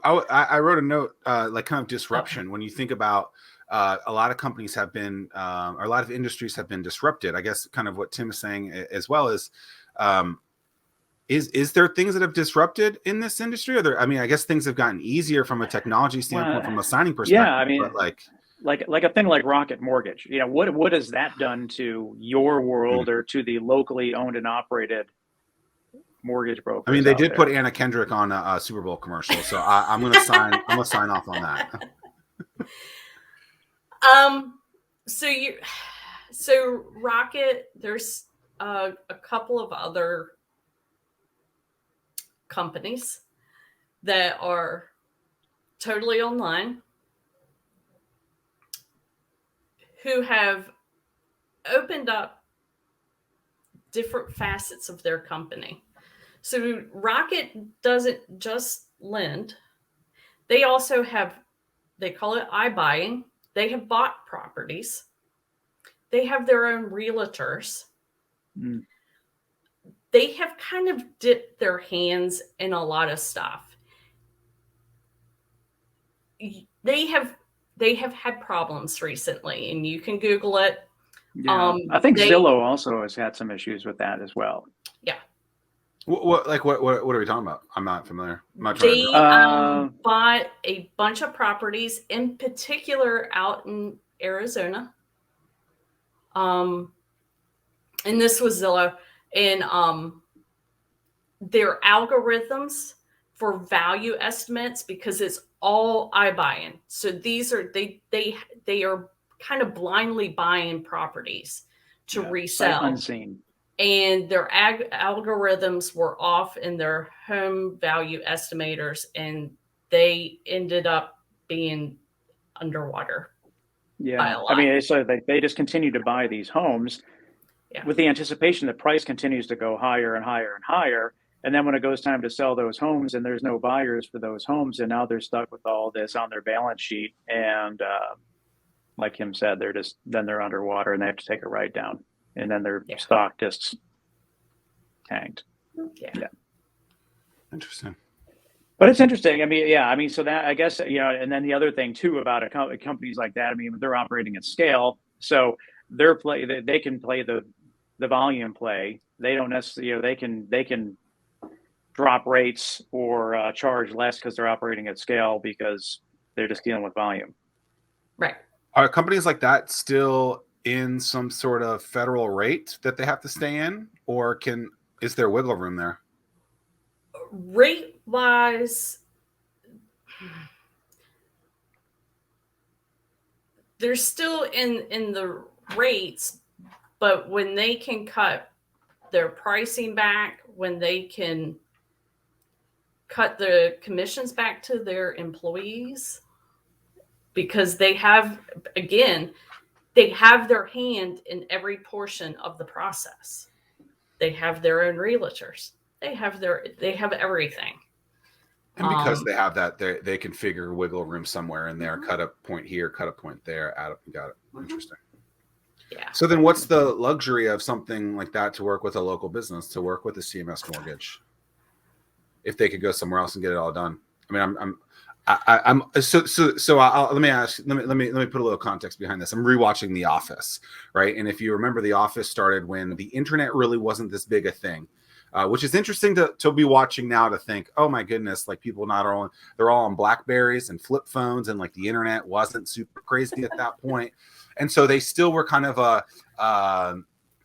I wrote a note, like kind of disruption. When you think about a lot of companies have been, or a lot of industries have been disrupted. I guess kind of what Tim is saying as well is there things that have disrupted in this industry? Or there, I mean, I guess things have gotten easier from a technology standpoint, from a signing perspective. Yeah, I mean, but like a thing like Rocket Mortgage. What has that done to your world or to the locally owned and operated mortgage brokers? I mean, they did put Anna Kendrick on a Super Bowl commercial, so I'm gonna sign off on that. So Rocket, there's a couple of other companies that are totally online who have opened up different facets of their company. So Rocket doesn't just lend. They also have, they call it iBuying. They have bought properties. They have their own realtors. Mm. They have kind of dipped their hands in a lot of stuff. They have had problems recently, and you can Google it. Yeah, I think Zillow also has had some issues with that as well. Yeah. What are we talking about? I'm not familiar. They bought a bunch of properties, in particular out in Arizona. And this was Zillow, and their algorithms for value estimates, because it's all iBuying. So these are they are kind of blindly buying properties to resell. Unseen. And their algorithms were off in their home value estimators, and they ended up being underwater. Yeah, I mean, so they just continue to buy these homes with the anticipation that price continues to go higher and higher and higher. And then when it goes time to sell those homes and there's no buyers for those homes, and now they're stuck with all this on their balance sheet. And like Kim said, they're underwater and they have to take a write down. And then their stock just tanked. Yeah. Interesting. But it's interesting. I mean, so that, I guess, and then the other thing too about companies like that, I mean, they're operating at scale. So they can play the volume play. They don't necessarily, they can drop rates or charge less because they're operating at scale, because they're just dealing with volume. Right. Are companies like that still in some sort of federal rate that they have to stay in, or is there wiggle room there? Rate wise, they're still in the rates, but when they can cut their pricing back, when they can cut the commissions back to their employees, because they have their hand in every portion of the process. They have their own realtors. They have everything. And because they have that, they can figure wiggle room somewhere in there, cut a point here, cut a point there, add up. Got it. Interesting. Yeah. So then what's the luxury of something like that to work with a local business, to work with a CMS mortgage, if they could go somewhere else and get it all done? I mean, let me put a little context behind this. I'm rewatching The Office, right? And if you remember, The Office started when the internet really wasn't this big a thing, which is interesting to be watching now, to think, oh my goodness, like people they're all on Blackberries and flip phones, and like the internet wasn't super crazy at that point. And so they still were kind of a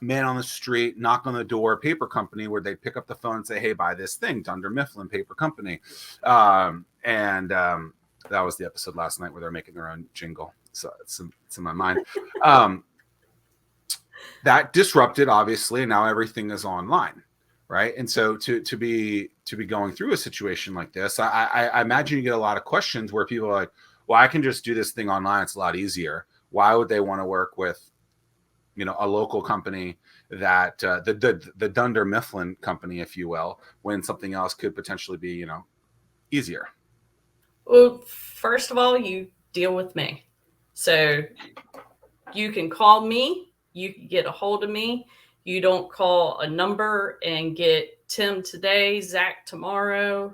man on the street, knock on the door, paper company, where they'd pick up the phone and say, hey, buy this thing, Dunder Mifflin Paper Company. And that was the episode last night where they're making their own jingle. So it's in my mind. That disrupted, obviously, and now everything is online, right? And so to be going through a situation like this, I imagine you get a lot of questions where people are like, well, I can just do this thing online. It's a lot easier. Why would they want to work with, a local company that the Dunder Mifflin company, if you will, when something else could potentially be, easier? Well, first of all, you deal with me. So you can call me, you can get a hold of me. You don't call a number and get Tim today, Zack tomorrow.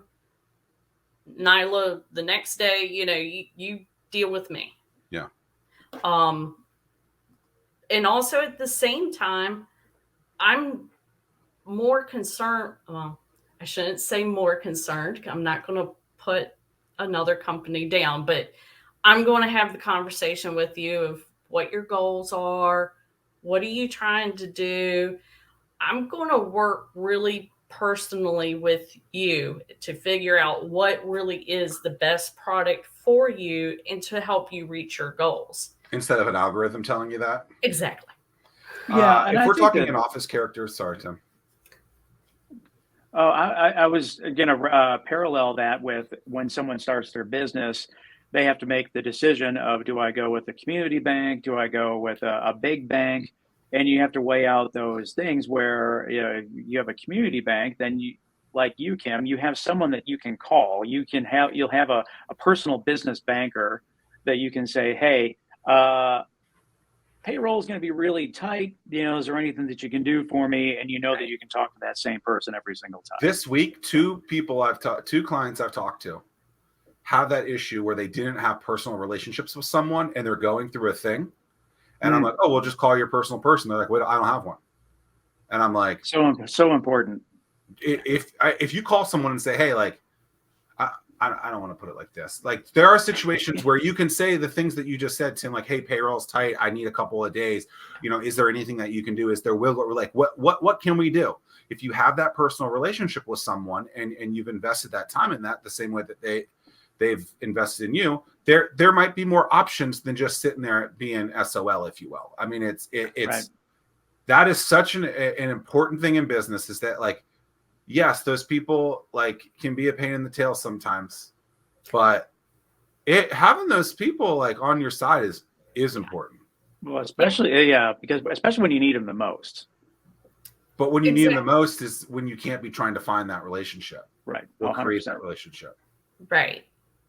Nyla, the next day, you deal with me. Yeah. And also at the same time, I'm more concerned. Well, I shouldn't say more concerned. I'm not going to put another company down, but I'm going to have the conversation with you of what your goals are. What are you trying to do? I'm going to work really personally with you to figure out what really is the best product for you and to help you reach your goals. Instead of an algorithm telling you that. Exactly. Yeah. If we're talking in office characters, sorry, Tim. Oh, I was going to parallel that with when someone starts their business, they have to make the decision of, do I go with a community bank? Do I go with a big bank? And you have to weigh out those things where you have a community bank, then Kim, you have someone that you can call. You'll have a personal business banker that you can say, hey, payroll is going to be really tight. Is there anything that you can do for me? And that you can talk to that same person every single time. This week, two clients I've talked to have that issue where they didn't have personal relationships with someone and they're going through a thing. And I'm like, oh, well, just call your personal person. They're like, wait, I don't have one. And I'm like, so important. If you call someone and say, hey, like, I don't want to put it like this. Like, there are situations where you can say the things that you just said, Tim, like, hey, payroll's tight. I need a couple of days. Is there anything that you can do? Is there what can we do? If you have that personal relationship with someone and you've invested that time in that the same way that they've invested in you, there might be more options than just sitting there being SOL, if you will. I mean, it's right. That is such an important thing in business, is that, like, yes, those people like can be a pain in the tail sometimes, but having those people like on your side is important. Well, especially especially when you need them the most. But when you need them the most is when you can't be trying to find that relationship, right? Or create that relationship, right?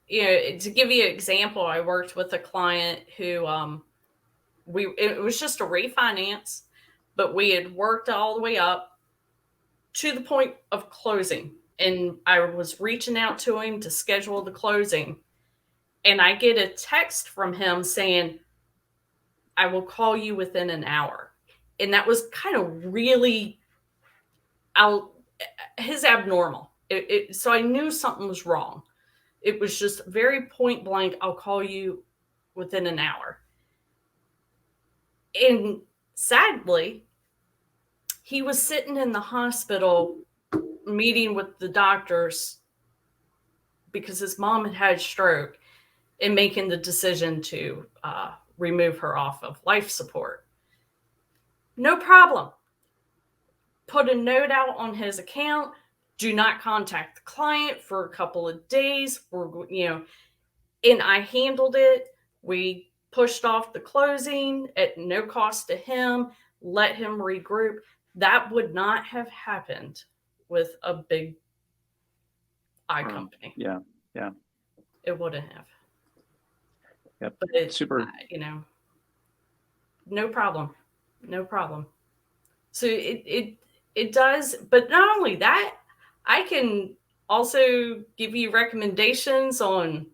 To give you an example, I worked with a client who it was just a refinance, but we had worked all the way up to the point of closing. And I was reaching out to him to schedule the closing. And I get a text from him saying, I will call you within an hour. And that was kind of really his abnormal. So I knew something was wrong. It was just very point blank, I'll call you within an hour. And sadly, he was sitting in the hospital meeting with the doctors because his mom had had a stroke and making the decision to remove her off of life support. No problem. Put a note out on his account. Do not contact the client for a couple of days. And I handled it. We pushed off the closing at no cost to him, let him regroup. That would not have happened with a big company. Yeah. It wouldn't have. Yep. But it's super. No problem. So it does, but not only that, I can also give you recommendations on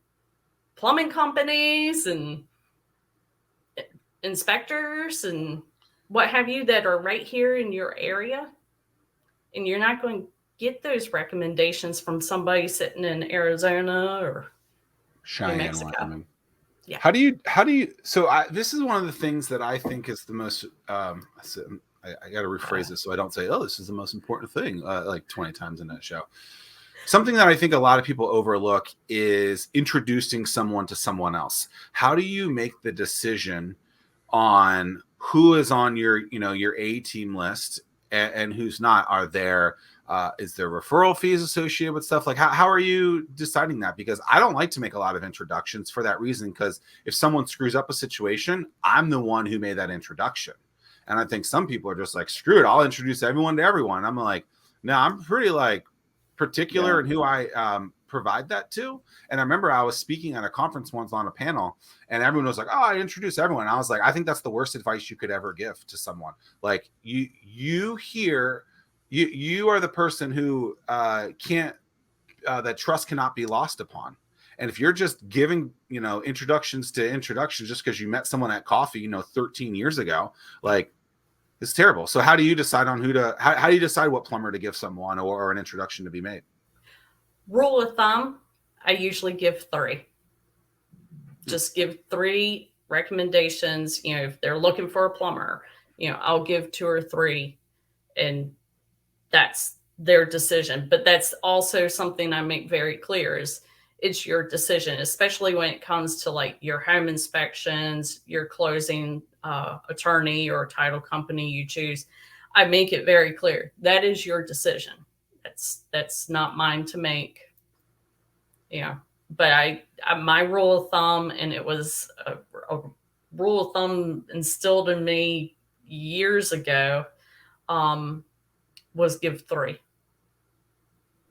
plumbing companies and inspectors and what have you that are right here in your area. And you're not going to get those recommendations from somebody sitting in Arizona or Cheyenne, Wyoming. Yeah. How do you, so this is one of the things that I think is the most, I got to rephrase this so I don't say, oh, this is the most important thing, like 20 times in that show. Something that I think a lot of people overlook is introducing someone to someone else. How do you make the decision on who is on your A team list and who's not? Is there referral fees associated with stuff? Like how are you deciding that? Because I don't like to make a lot of introductions for that reason, because if someone screws up a situation, I'm the one who made that introduction. And I think some people are just like, screw it, I'll introduce everyone to everyone. I'm like, no, I'm pretty like particular in who I provide that to. And I remember I was speaking at a conference once on a panel and everyone was like, oh, I introduce everyone. I was like, I think that's the worst advice you could ever give to someone. Like you are the person who can't that trust cannot be lost upon. And if you're just giving, introductions just because you met someone at coffee, 13 years ago, like, it's terrible. So how do you decide on how do you decide what plumber to give someone or an introduction to be made? Rule of thumb, I usually give 3. Just give 3 recommendations. If they're looking for a plumber, I'll give 2 or 3, and that's their decision. But that's also something I make very clear is it's your decision, especially when it comes to like your home inspections, your closing attorney or title company you choose. I make it very clear that is your decision. That's not mine to make. But my rule of thumb, and it was a rule of thumb instilled in me years ago, was give 3.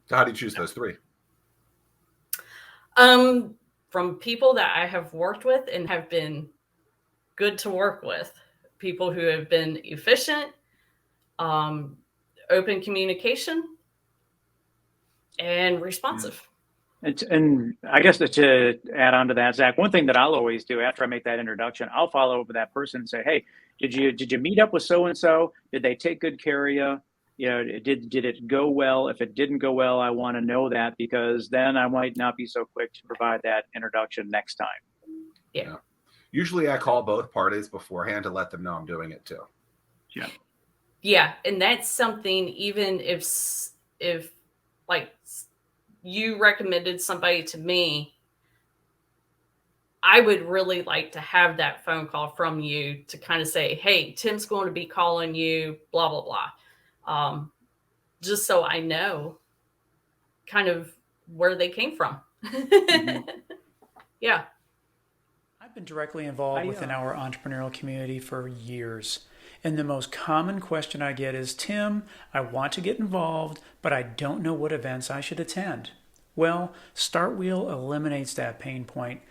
So how do you choose those 3? From people that I have worked with and have been good to work with, people who have been efficient, open communication, and responsive. And I guess to add on to that, Zach, one thing that I'll always do after I make that introduction, I'll follow up with that person and say, hey, did you meet up with so-and-so? Did they take good care of you? Did it go well? If it didn't go well, I want to know that, because then I might not be so quick to provide that introduction next time. Yeah. Usually I call both parties beforehand to let them know I'm doing it too. Yeah. Yeah. And that's something, even if like you recommended somebody to me, I would really like to have that phone call from you to kind of say, hey, Tim's going to be calling you, blah, blah, blah. Just so I know kind of where they came from. Mm-hmm. Yeah. I've been directly involved within our entrepreneurial community for years. And the most common question I get is, Tim, I want to get involved, but I don't know what events I should attend. Well, StartWheel eliminates that pain point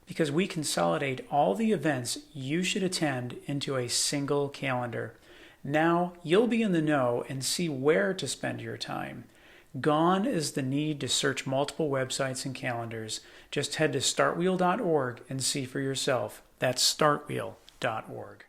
because we consolidate all the events you should attend into a single calendar. Now you'll be in the know and see where to spend your time. Gone is the need to search multiple websites and calendars. Just head to startwheel.org and see for yourself. That's startwheel.org.